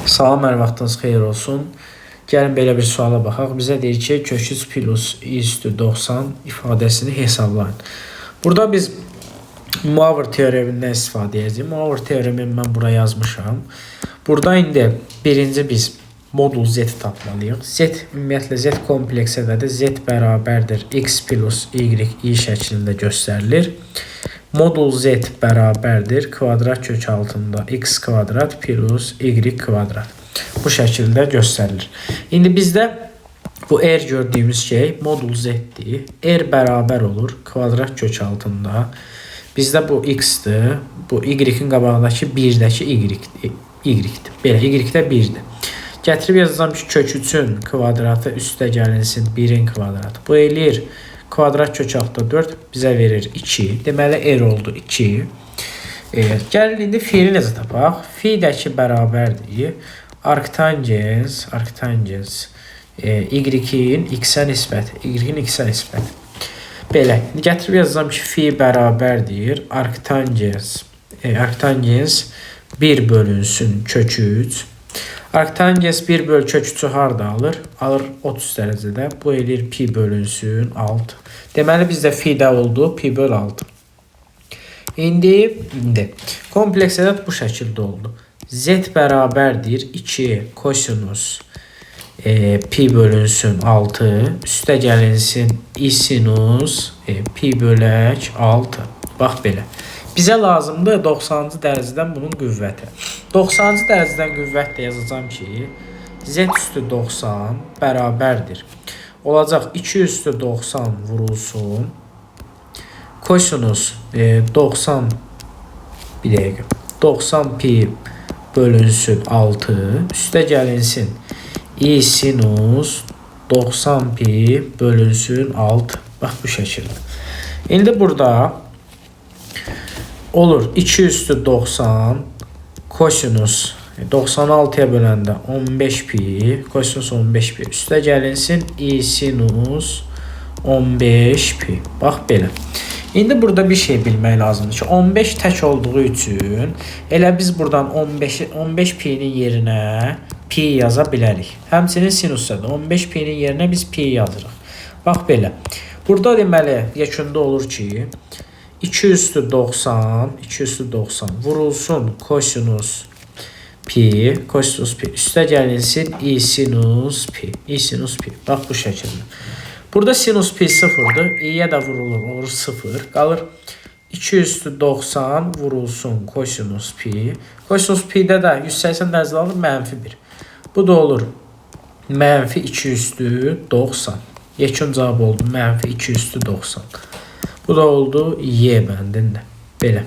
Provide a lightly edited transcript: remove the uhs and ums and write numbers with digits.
Salam, hər vaxtınız xeyir olsun. Gəlin belə bir suala baxaq. Bizə deyir ki, kök 3 plus i üstü 90 ifadəsini hesablayın. Burada biz Moore teoremindən istifadə edəcəyik. Moore teoremini mən bura yazmışam. Burada indi birinci biz modul z tapmalıyıq. Z ümumiyyətlə z kompleksədədir. Z bərabərdir x plus y i şəklində göstərilir. Modul z bərabərdir kvadrat kök altında x kvadrat plus y kvadrat. Bu şəkildə göstərilir. İndi bizdə bu r gördüyümüz şey modul z-dir. R bərabər olur kvadrat kök altında. Bizdə bu x-dir. Bu y-in qabağındakı 1-dəki y-dir. Belə y-də 1-dir. Gətirib yazacağım ki, kök 3-ün kvadratı üstə gəlinsin 1-in kvadratı. Bu eləyir kvadrat kök altında 4 bizə verir 2. Deməli r oldu 2. Gəlin indi fiili necə tapaq? Fi-dəki bərabərdir. Arktangens y-in x-ə nisbəti. Y-in x-ə nisbəti. Belə. Gətirib yazacağım ki, fi bərabərdir. Arktangens 1 bölünsün kök 3. Arktangens 1 bölü kök 3'ü harda alır? Alır 30 dərəcədə. Bu eləyir pi bölünsün 6. Deməli bizdə fi-də oldu pi bölü 6. İndi kompleks ədəd bu şəkildə oldu. Z bərabərdir 2 kosinus pi bölünsün 6. Üstə gəlinsin i sinus pi bölək 6. Bax belə. Bizə lazımdır 90-cı dərəcədən bunun qüvvəti. 90-cı dərəcədən qüvvət də yazacağım ki, z üstü 90 bərabərdir. Olacaq 2 üstü 90 vurulsun. Kosinus 90 pi bölünsün 6. Üstə gəlinsin i sinus 90 pi bölünsün 6. Bax bu şəkildə. İndi burada olur 2 üstü 90 kosinus 96'ya böləndə 15 pi kosinus 15 pi üstə gəlinsin i sinus 15 pi. Bax belə. İndi burada bir şey bilmək lazımdır ki 15 tək olduğu üçün elə biz buradan 15 pi'nin yerinə pi yaza bilərik. Həmçinin sinusda da 15 pi'nin yerinə biz pi yazırıq. Bax belə. Burada deməli yekunda olur ki 2 üstü 90 vurulsun kosinus pi üstə gəlinsin i sinus pi. Bax bu şəkildə. Burada sinus pi 0'dır. i'yə də vurulur, olur 0. Qalır 2 üstü 90 vurulsun kosinus pi. Kosinus pi'də də 180 dərəcə alır mənfi 1. Bu da olur mənfi 2 üstü 90. Yekun cavab oldu mənfi 2 üstü 90. Bu da oldu y bəndində. Belə.